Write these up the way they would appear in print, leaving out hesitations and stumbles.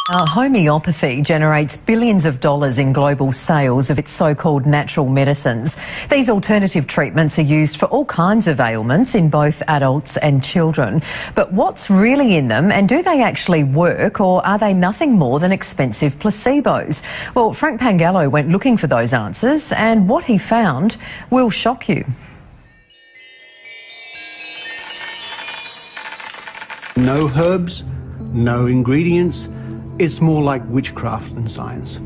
Homeopathy generates billions of dollars in global sales of its so-called natural medicines. These alternative treatments are used for all kinds of ailments in both adults and children. But what's really in them, and do they actually work, or are they nothing more than expensive placebos? Well, Frank Pangallo went looking for those answers, and what he found will shock you. No herbs, no ingredients. It's more like witchcraft than science.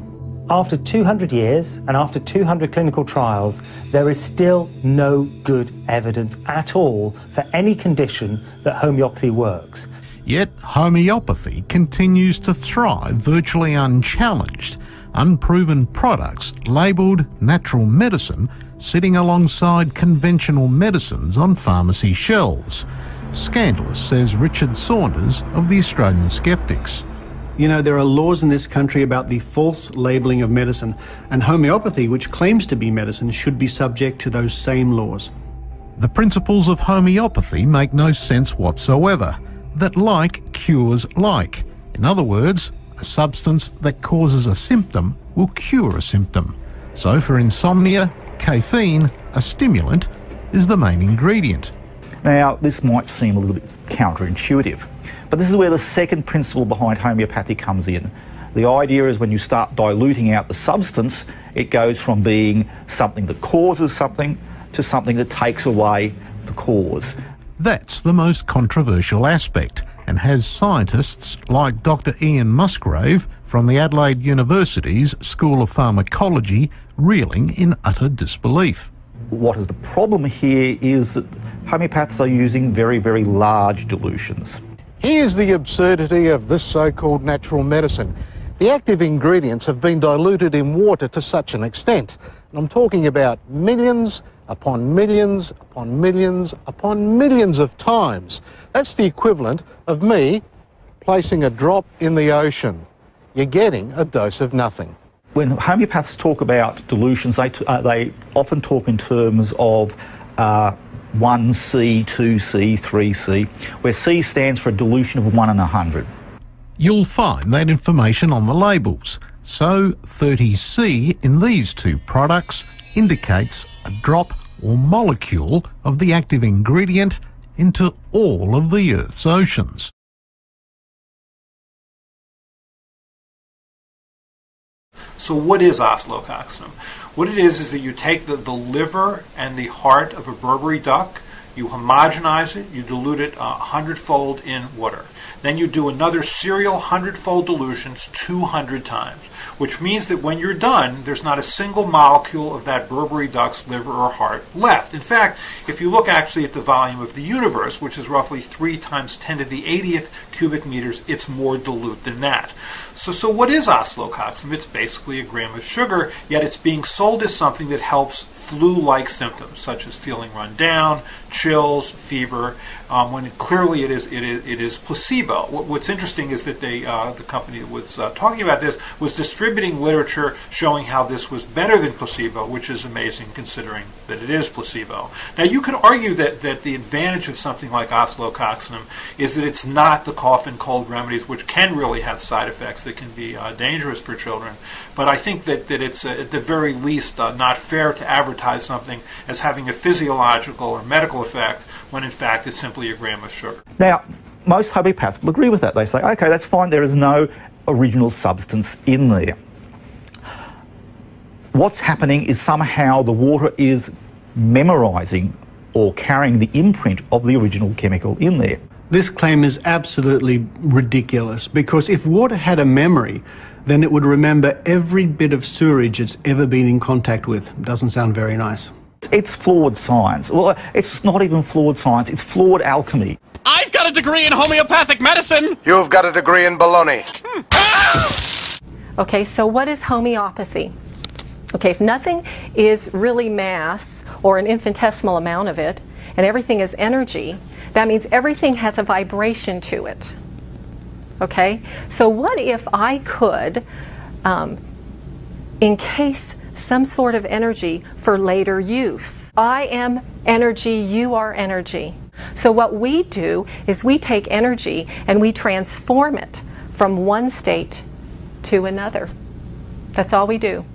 After 200 years and after 200 clinical trials, there is still no good evidence at all for any condition that homeopathy works. Yet homeopathy continues to thrive virtually unchallenged. Unproven products labelled natural medicine sitting alongside conventional medicines on pharmacy shelves. Scandalous, says Richard Saunders of the Australian Skeptics. You know, there are laws in this country about the false labelling of medicine, and homeopathy, which claims to be medicine, should be subject to those same laws. The principles of homeopathy make no sense whatsoever. That like cures like. In other words, a substance that causes a symptom will cure a symptom. So for insomnia, caffeine, a stimulant, is the main ingredient. Now, this might seem a little bit counterintuitive, but this is where the second principle behind homeopathy comes in. The idea is when you start diluting out the substance, it goes from being something that causes something to something that takes away the cause. That's the most controversial aspect, and has scientists like Dr. Ian Musgrave from the Adelaide University's School of Pharmacology reeling in utter disbelief. What is the problem here is that homeopaths are using very, very large dilutions. Here's the absurdity of this so-called natural medicine. The active ingredients have been diluted in water to such an extent. And I'm talking about millions upon millions upon millions upon millions of times. That's the equivalent of me placing a drop in the ocean. You're getting a dose of nothing. When homeopaths talk about dilutions, they often talk in terms of 1C, 2C, 3C, where C stands for a dilution of 1 in 100. You'll find that information on the labels. So 30C in these two products indicates a drop or molecule of the active ingredient into all of the Earth's oceans. So what is oscillococcinum? What it is that you take the liver and the heart of a Burberry duck, you homogenize it, you dilute it 100-fold in water. Then you do another serial 100-fold dilutions 200 times, which means that when you're done, there's not a single molecule of that Burberry duck's liver or heart left. In fact, if you look actually at the volume of the universe, which is roughly 3 times 10 to the 80th cubic meters, it's more dilute than that. So what is oscillococcinum? It's basically a gram of sugar, yet it's being sold as something that helps flu-like symptoms, such as feeling run down, chills, fever, when clearly it is placebo. What's interesting is that the company that was talking about this was distributing literature showing how this was better than placebo, which is amazing considering that it is placebo. Now you could argue that the advantage of something like oscillococcinum is that it's not the cough and cold remedies, which can really have side effects that can be dangerous for children. But I think that it's at the very least not fair to advertise something as having a physiological or medical effect when in fact it's simply a gram of sugar. Now, most homeopaths will agree with that. They say, okay, that's fine, there is no original substance in there. What's happening is somehow the water is memorising or carrying the imprint of the original chemical in there. This claim is absolutely ridiculous, because if water had a memory, then it would remember every bit of sewerage it's ever been in contact with. Doesn't sound very nice. It's flawed science. Well, it's not even flawed science, it's flawed alchemy. I've got a degree in homeopathic medicine! You've got a degree in baloney. Okay, so what is homeopathy? Okay, if nothing is really mass or an infinitesimal amount of it, and everything is energy, that means everything has a vibration to it. Okay, so what if I could encase some sort of energy for later use? I am energy, you are energy. So what we do is we take energy and we transform it from one state to another. That's all we do.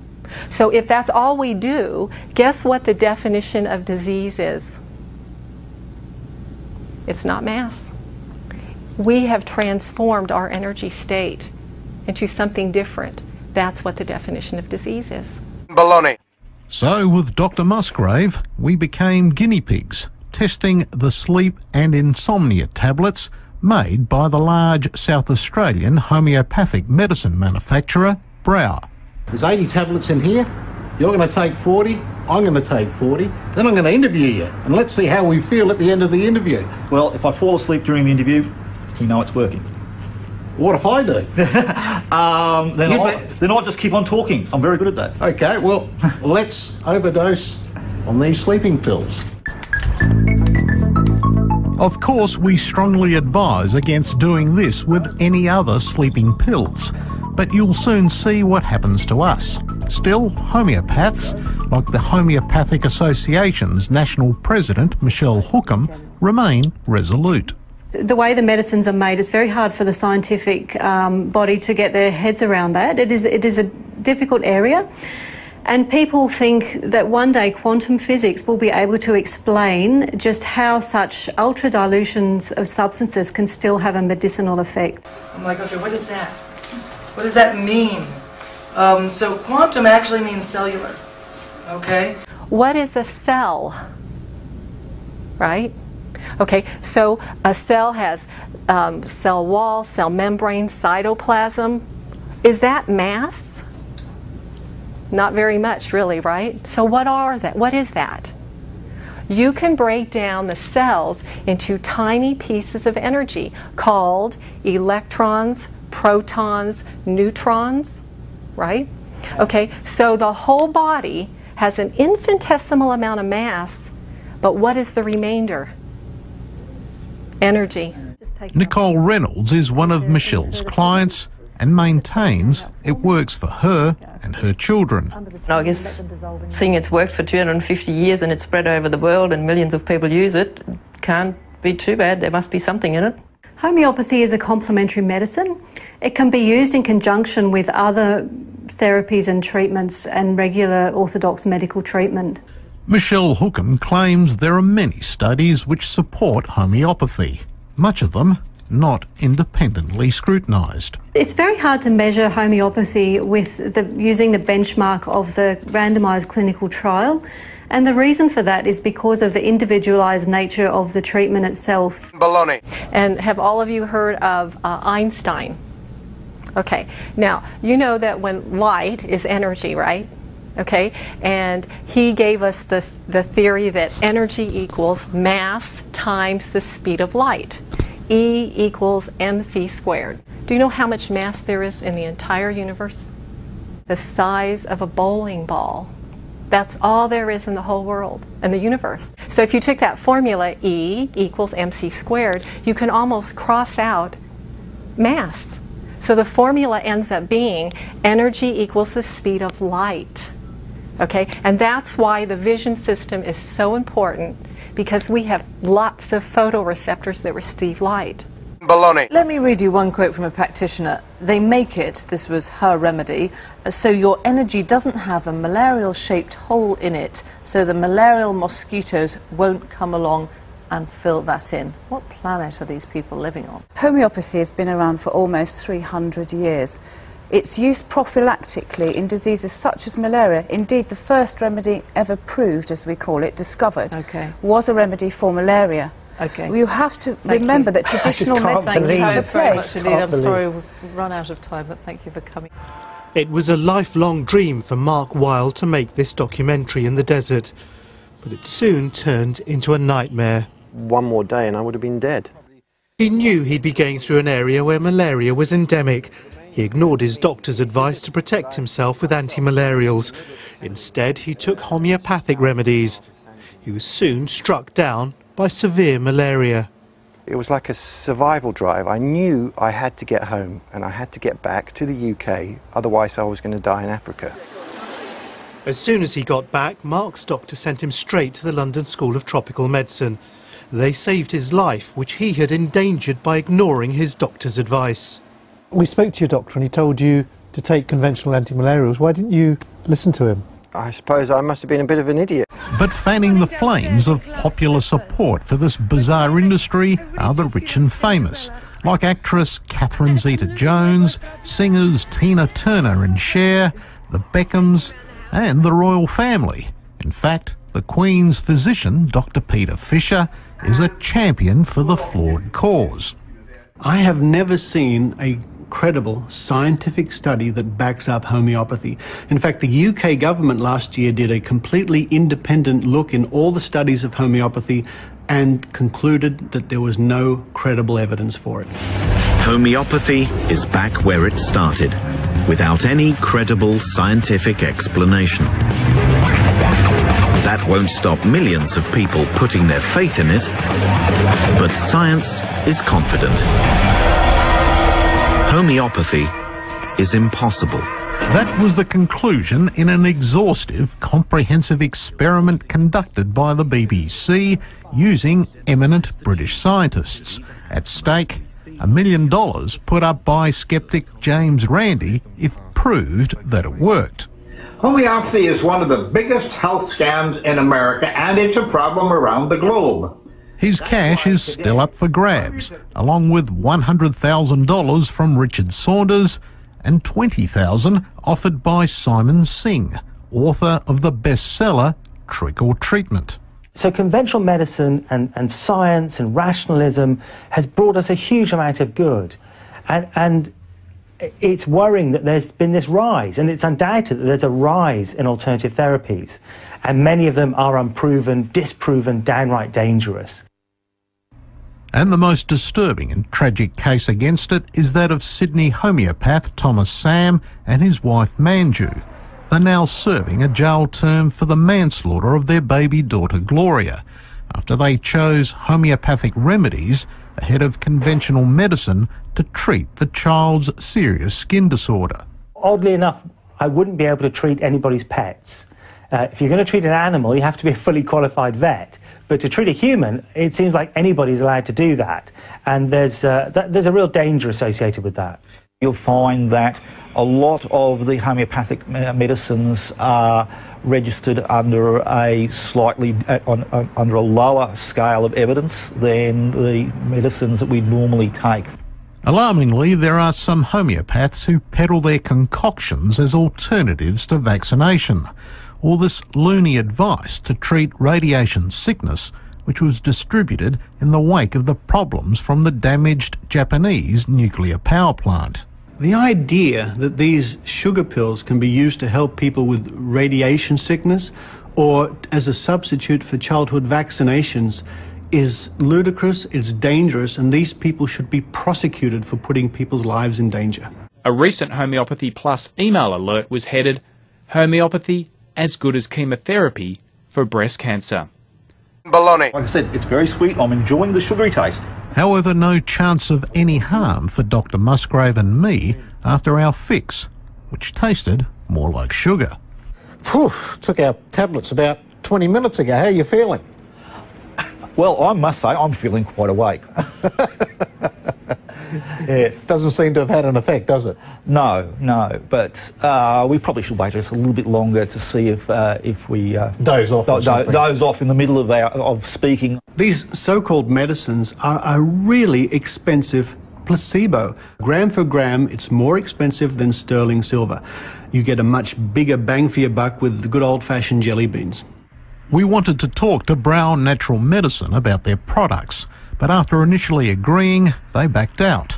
So if that's all we do, guess what the definition of disease is? It's not mass. We have transformed our energy state into something different. That's what the definition of disease is. Baloney. So with Dr. Musgrave, we became guinea pigs, testing the sleep and insomnia tablets made by the large South Australian homeopathic medicine manufacturer, Brow. There's 80 tablets in here. You're going to take 40. I'm going to take 40. Then I'm going to interview you. And let's see how we feel at the end of the interview. Well, if I fall asleep during the interview, we know it's working. What if I do? Then I'll just keep on talking. I'm very good at that. Okay, well, let's overdose on these sleeping pills. Of course, we strongly advise against doing this with any other sleeping pills, but you'll soon see what happens to us. Still, homeopaths, like the Homeopathic Association's national president, Michelle Hookham, remain resolute. The way the medicines are made, it's very hard for the scientific body to get their heads around that. It is a difficult area, and people think that one day quantum physics will be able to explain just how such ultra dilutions of substances can still have a medicinal effect. I'm like, okay, what is that? What does that mean? So quantum actually means cellular, okay? What is a cell? Right? Okay, so a cell has cell wall, cell membrane, cytoplasm. Is that mass? Not very much, really, right? So what are that? What is that? You can break down the cells into tiny pieces of energy called electrons, protons, neutrons, right? Okay, so the whole body has an infinitesimal amount of mass, but what is the remainder? Energy. Nicole Reynolds is one of Michelle's clients and maintains it works for her and her children. I guess seeing it's worked for 250 years and it's spread over the world and millions of people use it, can't be too bad. There must be something in it. Homeopathy is a complementary medicine. It can be used in conjunction with other therapies and treatments and regular orthodox medical treatment. Michelle Hookham claims there are many studies which support homeopathy, much of them not independently scrutinised. It's very hard to measure homeopathy with using the benchmark of the randomised clinical trial, and the reason for that is because of the individualised nature of the treatment itself. Baloney. And have all of you heard of Einstein? Okay, now you know that when light is energy, right? Okay, and he gave us the theory that energy equals mass times the speed of light. E equals mc squared. Do you know how much mass there is in the entire universe? The size of a bowling ball. That's all there is in the whole world, in the universe. So if you took that formula, E equals mc squared, you can almost cross out mass. So the formula ends up being energy equals the speed of light. Okay, and that's why the vision system is so important, because we have lots of photoreceptors that receive light. Baloney. Let me read you one quote from a practitioner. They make it, this was her remedy, so your energy doesn't have a malarial-shaped hole in it, so the malarial mosquitoes won't come along and fill that in. What planet are these people living on? Homeopathy has been around for almost 300 years. It's used prophylactically in diseases such as malaria. Indeed, the first remedy ever proved, as we call it, discovered, was a remedy for malaria. Okay. You have to remember that traditional medicines have a place. I'm sorry we've run out of time, but thank you for coming. It was a lifelong dream for Mark Wilde to make this documentary in the desert, but it soon turned into a nightmare. One more day and I would have been dead. He knew he'd be going through an area where malaria was endemic. He ignored his doctor's advice to protect himself with anti-malarials. Instead, he took homeopathic remedies. He was soon struck down by severe malaria. It was like a survival drive. I knew I had to get home and I had to get back to the UK, otherwise I was going to die in Africa. As soon as he got back, Mark's doctor sent him straight to the London School of Tropical Medicine. They saved his life, which he had endangered by ignoring his doctor's advice. We spoke to your doctor and he told you to take conventional anti-malarials. Why didn't you listen to him? I suppose I must have been a bit of an idiot. But fanning the flames of popular support for this bizarre industry are the rich and famous, like actress Catherine Zeta-Jones, singers Tina Turner and Cher, the Beckhams, and the royal family. In fact, the Queen's physician, Dr. Peter Fisher, is a champion for the flawed cause. I have never seen a credible scientific study that backs up homeopathy. In fact, the UK government last year did a completely independent look in all the studies of homeopathy and concluded that there was no credible evidence for it. Homeopathy is back where it started, without any credible scientific explanation. That won't stop millions of people putting their faith in it, but science is confident. Homeopathy is impossible. That was the conclusion in an exhaustive, comprehensive experiment conducted by the BBC using eminent British scientists. At stake, $1 million put up by skeptic James Randi if proved that it worked. Homeopathy is one of the biggest health scams in America, and it's a problem around the globe. His cash is still up for grabs, along with $100,000 from Richard Saunders and $20,000 offered by Singh, author of the bestseller Trick or Treatment. So conventional medicine and science and rationalism has brought us a huge amount of good. And it's worrying that there's been this rise, and it's undoubted that there's a rise in alternative therapies. And many of them are unproven, disproven, downright dangerous. And the most disturbing and tragic case against it is that of Sydney homeopath Thomas Sam and his wife Manju. They're now serving a jail term for the manslaughter of their baby daughter Gloria, after they chose homeopathic remedies ahead of conventional medicine to treat the child's serious skin disorder. Oddly enough, I wouldn't be able to treat anybody's pets. If you're going to treat an animal, you have to be a fully qualified vet. But to treat a human, it seems like anybody's allowed to do that. And there's a real danger associated with that. You'll find that a lot of the homeopathic medicines are registered under a under a lower scale of evidence than the medicines that we normally take. Alarmingly, there are some homeopaths who peddle their concoctions as alternatives to vaccination, or this loony advice to treat radiation sickness, which was distributed in the wake of the problems from the damaged Japanese nuclear power plant. The idea that these sugar pills can be used to help people with radiation sickness or as a substitute for childhood vaccinations is ludicrous, it's dangerous, and these people should be prosecuted for putting people's lives in danger. A recent Homeopathy Plus email alert was headed, "Homeopathy as good as chemotherapy for breast cancer." Baloney. Like I said, it's very sweet. I'm enjoying the sugary taste. However, no chance of any harm for Dr. Musgrave and me after our fix, which tasted more like sugar. Phew, took our tablets about 20 minutes ago. How are you feeling? Well, I must say I'm feeling quite awake. Yeah. Doesn't seem to have had an effect, does it? No, but we probably should wait just a little bit longer to see if we doze off doze off in the middle of speaking. These so-called medicines are a really expensive placebo. Gram for gram, it's more expensive than sterling silver. You get a much bigger bang for your buck with the good old-fashioned jelly beans. We wanted to talk to Brown Natural Medicine about their products, but after initially agreeing, they backed out.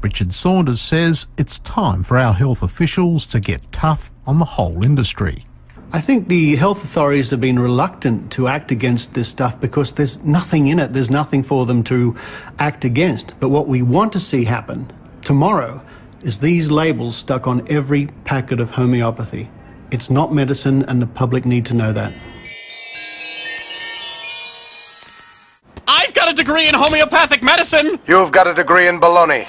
Richard Saunders says it's time for our health officials to get tough on the whole industry. I think the health authorities have been reluctant to act against this stuff because there's nothing in it, there's nothing for them to act against. But what we want to see happen tomorrow is these labels stuck on every packet of homeopathy. It's not medicine, and the public need to know that. I've got a degree in homeopathic medicine! You've got a degree in baloney.